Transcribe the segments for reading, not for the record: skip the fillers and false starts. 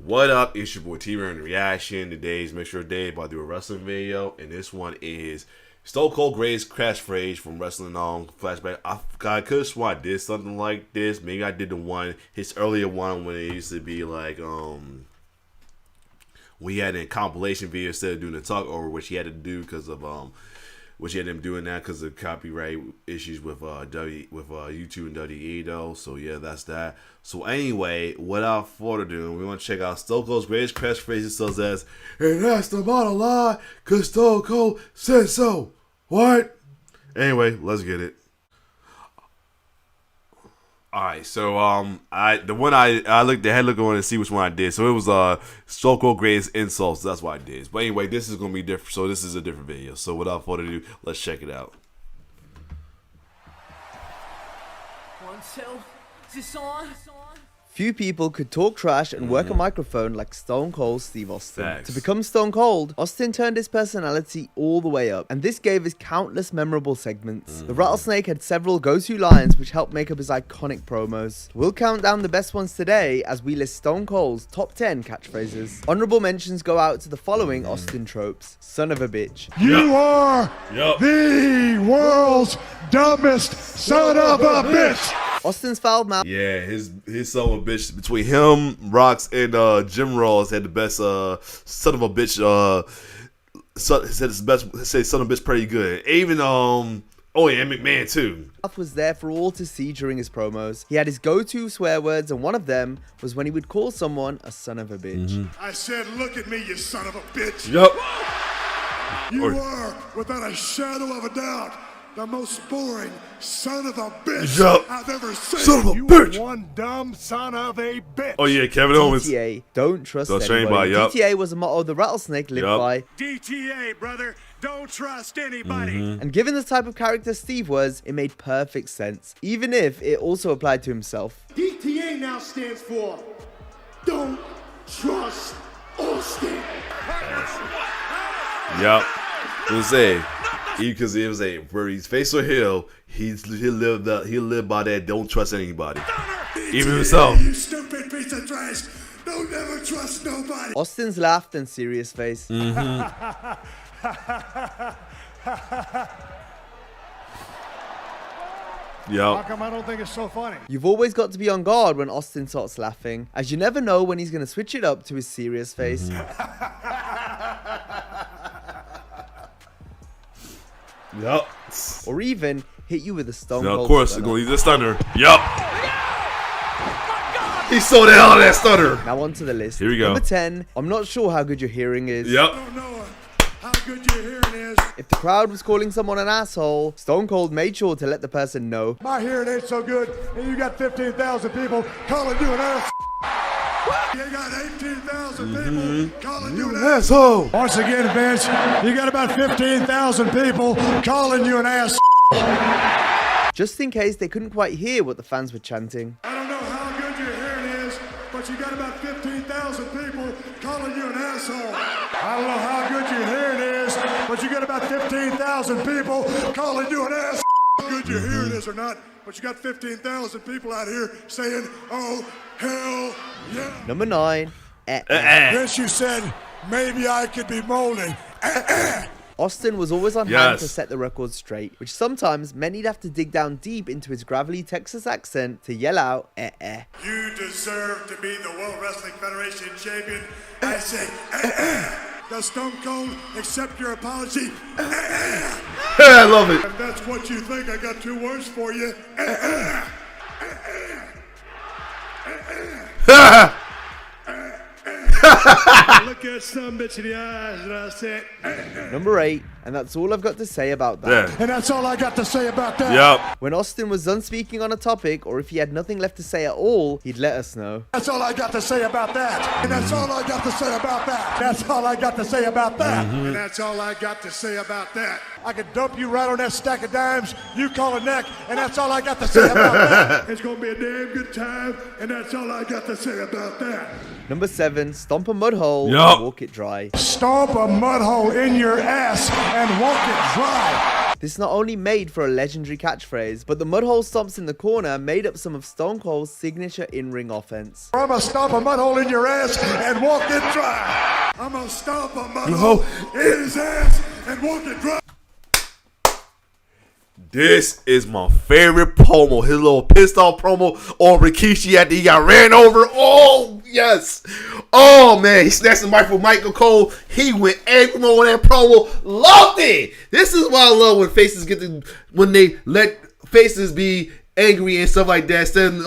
What up? It's your boy T-Run Reaction. Today's Mixture Day about to do a wrestling video, and this one is Stone Cold Gray's catchphrase from Wrestling on Flashback. I could have sworn I did something like this. Maybe I did the one, his earlier one, when it used to be like we had a compilation video instead of doing the talk over, which he had to do because of which he had him doing that because of copyright issues with YouTube and WWE though. So yeah, that's that. So anyway, without further ado, we want to check out Stone Cold's greatest catchphrases, such as, and that's the bottom line, cause Stone Cold said so. What? Anyway, let's get it. Alright, so the one I had look on to see which one I did. So it was Stone Cold greatest insults. That's what I did. But anyway, this is gonna be different. So this is a different video. So without further ado, let's check it out. 1, 2, is this on? Few people could talk trash and work a microphone like Stone Cold Steve Austin. Facts. To become Stone Cold, Austin turned his personality all the way up, and this gave us countless memorable segments. The Rattlesnake had several go-to lines which helped make up his iconic promos. We'll count down the best ones today as we list Stone Cold's top 10 catchphrases. Honorable mentions go out to the following Austin tropes. Son of a bitch. You are the world's dumbest son of a bitch. Austin's foul mouth. Yeah, his son of a bitch, between him, Rocks, and Jim Ross had the best son of a bitch. Said his best. Say son of a bitch pretty good. Even oh yeah, McMahon too. Was there for all to see during his promos. He had his go-to swear words, and one of them was when he would call someone a son of a bitch. I said, look at me, you son of a bitch. Yup. You are, without a shadow of a doubt, the most boring son of a bitch I've ever seen. Son of a You bitch. are one dumb son of a bitch. Oh yeah, Kevin Owens. DTA, don't trust Don't anybody. yup. DTA was a motto the Rattlesnake lived by. DTA, brother, don't trust anybody. And given the type of character Steve was, it made perfect sense, even if it also applied to himself. DTA now stands for Don't Trust Austin. Yup. It was because it was where he's face or hill, he'll live by that. Don't trust anybody, even himself. You stupid piece of trash. Don't ever trust nobody. Austin's laughed and serious face. How come I don't think it's so funny? You've always got to be on guard when Austin starts laughing, as you never know when he's going to switch it up to his serious face. Yup. Or even hit you with a stone No, cold of course, stunner. gonna leave the stunner. Yup. He sold the hell out of that stunner. Now on to the list. Here we go. Number 10, I'm not sure how good your hearing is. Yup. I don't know how good your hearing is. If the crowd was calling someone an asshole, Stone Cold made sure to let the person know. My hearing ain't so good, and you got 15,000 people calling you an ass. You got 18,000 people calling you an ass. Asshole. Once again, Vince, you got about 15,000 people calling you an ass. Just in case they couldn't quite hear what the fans were chanting. I don't know how good your hearing is, but you got about 15,000 people calling you an asshole. I don't know how good your hearing is, but you got about 15,000 people calling you an ass. How good your hearing is or not, but you got 15,000 people out here saying, oh, hell yeah. Number 9, Yes, you said, maybe I could be molding. Austin was always on hand to set the record straight, which sometimes meant he'd have to dig down deep into his gravelly Texas accent to yell out, You deserve to be the World Wrestling Federation champion. I say, Does Stone Cold accept your apology? I love it. If that's what you think, I got 2 words for you. Look at some bitch in the eyes and I said, Number 8, and that's all I've got to say about that. and that's all I got to say about that. Yup. When Austin was done speaking on a topic, or if he had nothing left to say at all, he'd let us know. That's all I got to say about that. And that's all I got to say about that. That's all I got to say about that. And that's all I got to say about that. I could dump you right on that stack of dimes, you call a neck, and that's all I got to say about that. It's going to be a damn good time, and that's all I got to say about that. Number 7, Stomper Mud Hole, Yup. Walk It Dry. Stomp a mud hole in your ass and walk it dry. This not only made for a legendary catchphrase, but the Mud Hole stomps in the corner made up some of Stone Cold's signature in-ring offense. I'm gonna stomp a mud hole in your ass and walk it dry. I'm gonna stomp a mud hole in his ass and walk it dry. This is my favorite promo. His little pissed off promo on Rikishi after he got ran over. Oh, yes. Oh, man. He snatched the mic from Michael Cole. He went angry on that promo. Loved it. This is what I love when faces when they let faces be angry and stuff like that instead of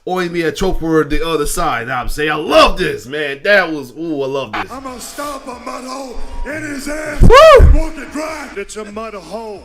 only be a trope for the other side. Now I'm saying I love this, man. That was, ooh, I love this. I'm gonna stomp a mud hole in his ass and walk it dry. It's a mud hole.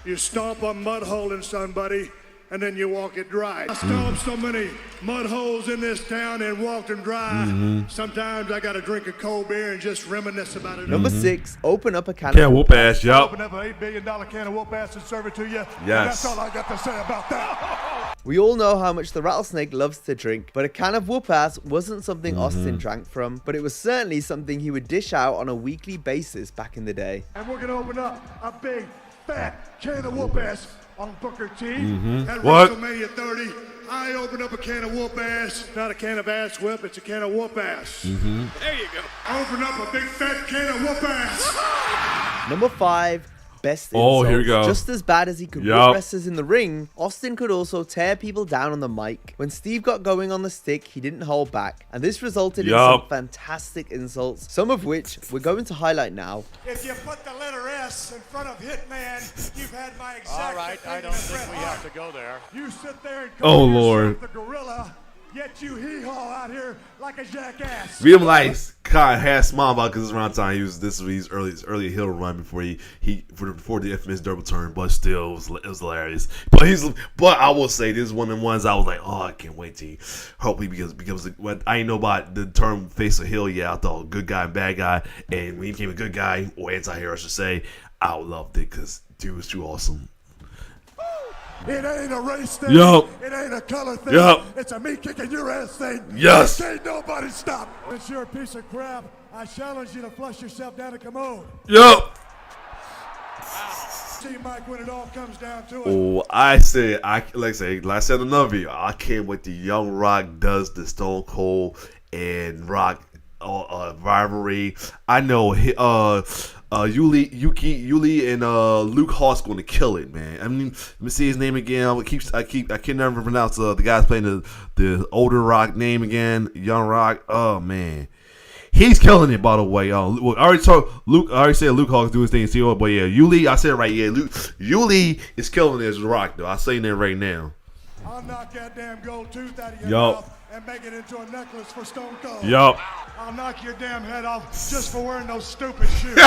You stomp a mud hole in somebody, and then you walk it dry. I stomped so many mud holes in this town and walked them dry. Sometimes I gotta drink a cold beer and just reminisce about it. Number 6, open up a can Can't whoop ass, yup. Open up an $8 billion can of whoop ass and serve it to you. Yes. That's all I got to say about that. We all know how much the Rattlesnake loves to drink, but a can of whoop ass wasn't something Austin drank from, but it was certainly something he would dish out on a weekly basis back in the day. And we're gonna open up a big, fat can of whoop ass on Booker T. At What? WrestleMania 30, I opened up a can of whoop ass. Not a can of ass whip, it's a can of whoop ass. There you go. I opened up a big fat can of whoop ass. Number 5, best Oh, insults. here we go. Just as bad as he could Yup. whip wrestlers in the ring, Austin could also tear people down on the mic. When Steve got going on the stick, he didn't hold back, and this resulted in some Yup. fantastic insults, some of which we're going to highlight now. If you put the letter S in front of Hitman, you've had my exact All right, I don't think we have to go there. You sit there and Oh, call Lord. yourself the gorilla, yet you hee-haw out here like a jackass. Real life kind of had smile about because around time his early heel run before before the infamous double turn, but still it was hilarious. But I will say this is one of the ones I was like, oh, I can't wait to hopefully because what I didn't know about the term face or heel yet. I thought good guy and bad guy, and when he became a good guy or anti-hero, I should say, I loved it because dude was too awesome. It ain't a race thing. Yup. It ain't a color thing. Yup. It's a me kicking your ass thing. Yes. Can't nobody stop. Since you're a piece of crap, I challenge you to flush yourself down a commode. Yup. See, Mike, when it all comes down to it. Oh, I said in another video, I can't wait till Young Rock does the Stone Cold and Rock rivalry. I know Yuli and Luke Hawk's going to kill it, man. I mean, let me see his name again. I can never pronounce the guys playing the older Rock name again. Young Rock. Oh man, he's killing it. By the way, I already said Luke Hawk's doing his thing. See, but yeah, Yuli. I said it right. Yeah, Yuli is killing it as Rock though. I'm saying that right now. I'll knock that damn gold tooth out of your Yup. mouth and make it into a necklace for Stone Cold. Yup. I'll knock your damn head off just for wearing those stupid shoes.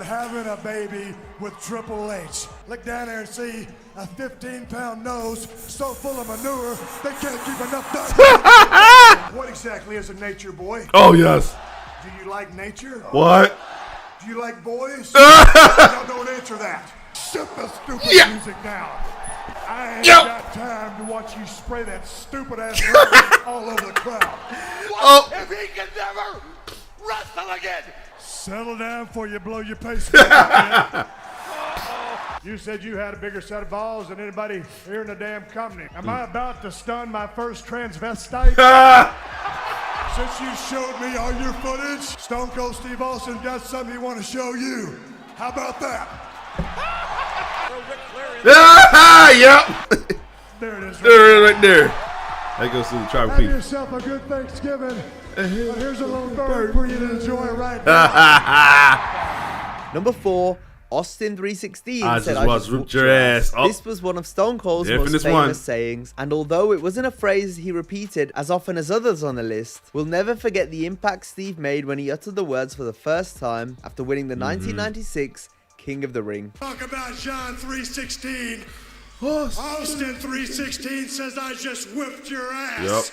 Having a baby with Triple H. Look down there and see a 15-pound nose so full of manure they can't keep enough dust. What exactly is a nature boy? Oh yes. Do you like nature? What? Do you like boys? No, don't answer that. Shut the stupid music down. I ain't got time to watch you spray that stupid ass all over the crowd. What if he can never wrestle again? Settle down before you blow your pace. You said you had a bigger set of balls than anybody here in the damn company. Am I about to stun my first transvestite? Since you showed me all your footage, Stone Cold Steve Austin got something he want to show you. How about that? Yep. There it is. There, right there. That goes to the tribal Have people. yourself a good Thanksgiving. But here's a little bird for you to enjoy right now. Number 4, Austin 316 I said, just "I was just ripped whooped your your ass." Oh. This was one of Stone Cold's The most infamous famous one. sayings, and although it wasn't a phrase he repeated as often as others on the list, we'll never forget the impact Steve made when he uttered the words for the first time after winning the 1996 King of the Ring. Talk about John 3:16. Austin 3:16 says I just whipped your ass.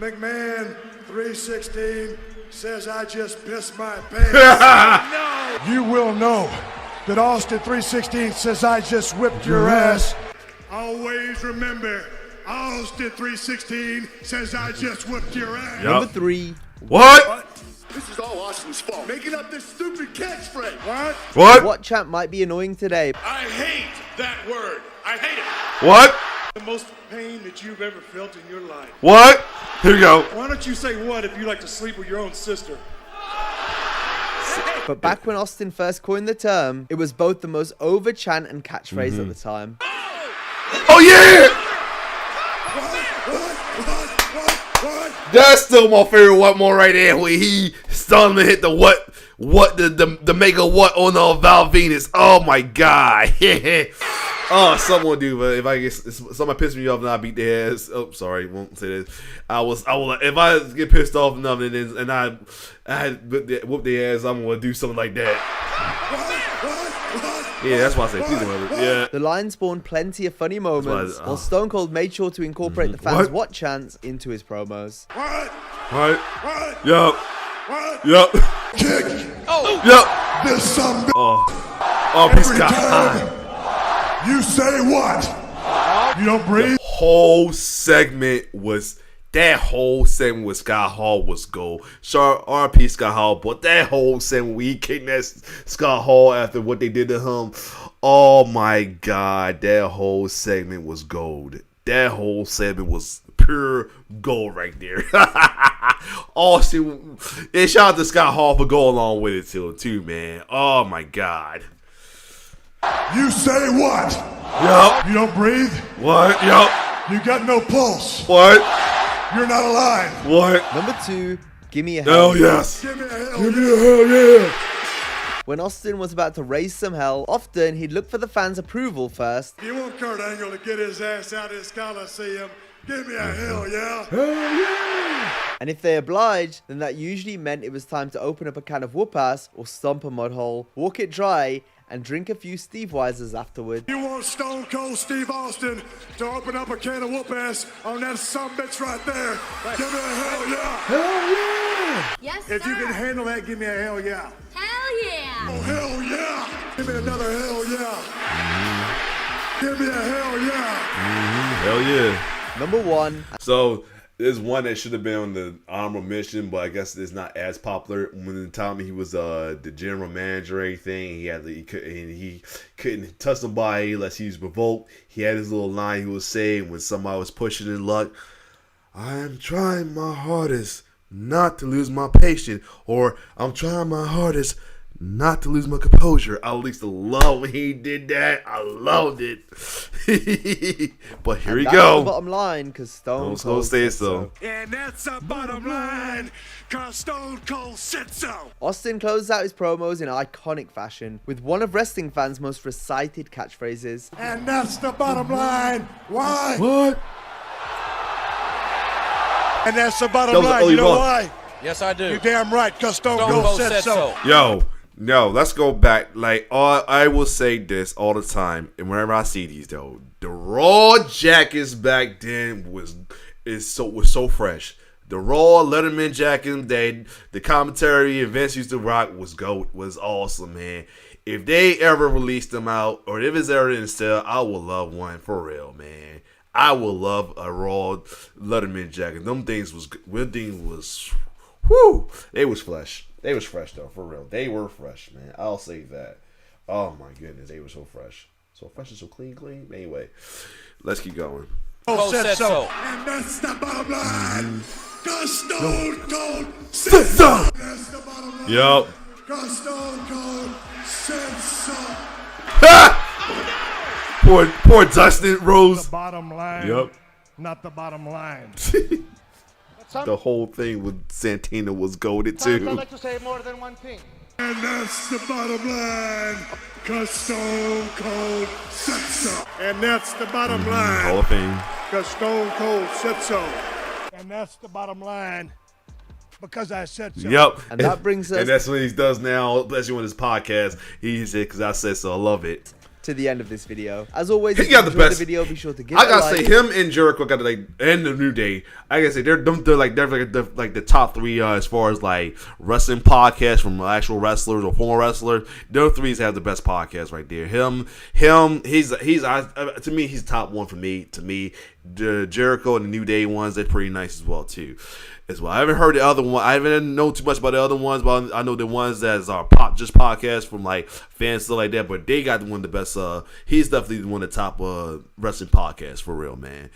McMahon 3:16 says I just pissed my pants. You will know that Austin 3:16 says I just whipped your ass. Always remember, Austin 3:16 says I just whipped your ass. Number 3, What? This is all Austin Austin's fault. Making up this stupid catchphrase. What? What? What chant might be annoying today? I hate that word. I hate it. What? The most pain that you've ever felt in your life. What? Here we go. Why don't you say what if you like to sleep with your own sister? But back when Austin first coined the term, it was both the most over chant and catchphrase at the time. Oh yeah! That's still my favorite one more right there when he started to hit the the mega what on Val Venus. Oh my god. Oh, someone do, but if I get someone piss me off and I beat their ass. Oh, sorry, won't say this. I will if I get pissed off enough and I whoop their ass, I'm gonna do something like that. Yeah, that's why I say please remember. Yeah. The line spawned plenty of funny moments, while Stone Cold made sure to incorporate the fans' what chants into his promos. What? Right. What? Yup. What? Yup. Kick. Oh. Yup. This some Oh, peace God. You say what? You don't breathe? That whole segment with Scott Hall was gold. Sure, R.P. Scott Hall, but that whole segment where he kicked that Scott Hall after what they did to him, oh my God, that whole segment was gold. That whole segment was pure gold right there. Austin, and shout out to Scott Hall for going along with it too, man. Oh my God. You say what? Yup. You don't breathe? What? Yup. You got no pulse. What? You're not alive. What? Number 2, Gimme a Hell. Oh yes. Give me a hell. Give me a hell yeah. When Austin was about to raise some hell, often he'd look for the fans' approval first. You want Kurt Angle to get his ass out of this Coliseum? Give me a hell yeah. Hell yeah. And if they obliged, then that usually meant it was time to open up a can of whoop-ass or Stomper Mud Hole, walk it dry, and drink a few Steve Weisers afterward. You want Stone Cold Steve Austin to open up a can of whoop-ass on that sumbitch right there? Give me a hell yeah. Hell yeah. Yes, If you sir. can handle that, give me a hell yeah. Hell yeah. Oh, hell yeah. Give me another hell yeah. Give me a hell yeah. Hell yeah. Number 1, So there's one that should have been on the honorable mention, but I guess it's not as popular. When the time he was the general manager or anything, he couldn't touch somebody unless he was provoked. He had his little line he was saying when somebody was pushing in luck. I'm trying my hardest not to lose my patience, or I'm trying my hardest not to lose my composure. I at least love when he did that. I loved it. But here we that's go. the bottom line, because Stone Don't Cold say said so. And that's the bottom line, cause Stone Cold said so. Austin closes out his promos in iconic fashion, with one of wrestling fans' most recited catchphrases. And that's the bottom line. Why? What? And that's the bottom That was line. the You know only one. why? Yes, I do. You damn right, cause Stone Stone Cold Cold said so. Yo, no, let's go back. Like, I will say this all the time, and whenever I see these, though, the Raw jackets back then was so fresh. The Raw Letterman jacket that the commentary and Vince used to rock was awesome, man. If they ever released them out, or if it's ever in sale, I will love one for real, man. I will love a Raw Letterman jacket. Them things was, whoo, they was fresh. They was fresh though, for real. They were fresh, man. I'll say that. Oh my goodness, they were so fresh. So fresh and so clean. Anyway, let's keep going. Cold said so. And that's the bottom line. Cause Stone Cold Said said so. so. That's the bottom line. Yup. Cause Stone Cold said so. Poor Dustin Rose. Bottom line. Yup. Not the bottom line. The whole thing with Santana was goaded too. to say more than one thing. And that's the bottom line. Cause Stone Cold said so. And that's the bottom Hall line. of Fame. Cause Stone Cold said so. And that's the bottom line. Because I said so. Yep. And that brings us- And that's what he does now, especially on his podcast. He said, because I said so. I love it. to the end of this video. As always, He if got you the enjoyed best. the video, be sure to give I it a gotta like. say, him and Jericho got like, and the New Day. I gotta say, they're like the top three as far as like wrestling podcasts from actual wrestlers or former wrestlers. Those three have the best podcast right there. Him. He's to me, he's top one for me. To me, the Jericho and the New Day ones, they're pretty nice as well too. As well, I haven't heard the other one. I haven't know too much about the other ones, but I know the ones that are just podcasts from like fans stuff like that. But they got one of the best. He's definitely one of the top wrestling podcasts for real, man.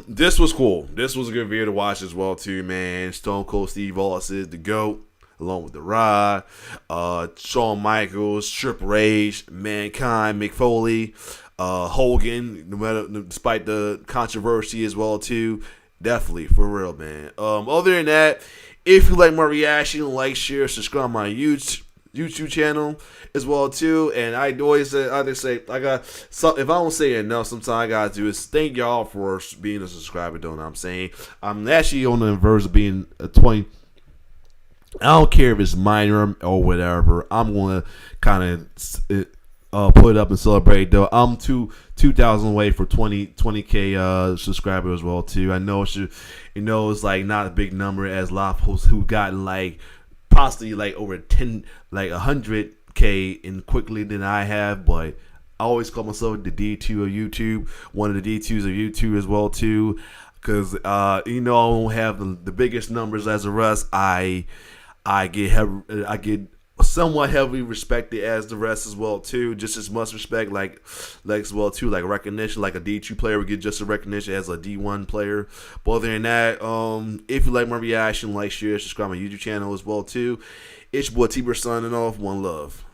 This was cool. This was a good video to watch as well too, man. Stone Cold Steve Austin is the GOAT, along with The Rod, Shawn Michaels, Triple H, Mankind, Mick Foley, Hogan. Despite the controversy as well too. Definitely, for real, man. Other than that, if you like my reaction, like, share, subscribe to my YouTube channel as well too. And I always say, if I don't say it enough, sometimes I gotta do is thank y'all for being a subscriber. Don't know what I'm saying? I'm actually on the verge of being a 20. I don't care if it's minor or whatever. I'm gonna kind of put it up and celebrate though. I'm 2,000 away for 20k subscribers as well too. I know it's like not a big number as a lot of folks who got like possibly like over 100k in quickly than I have, but I always call myself the D2 of YouTube, one of the D2s of YouTube as well too, because I don't have the biggest numbers as the rest. I get somewhat heavily respected as the rest as well too, just as much respect like as well too, like recognition, like a D2 player would get just a recognition as a D1 player. But other than that, if you like my reaction, like, share, subscribe to my YouTube channel as well too. It's your boy T-Bird signing off. One love.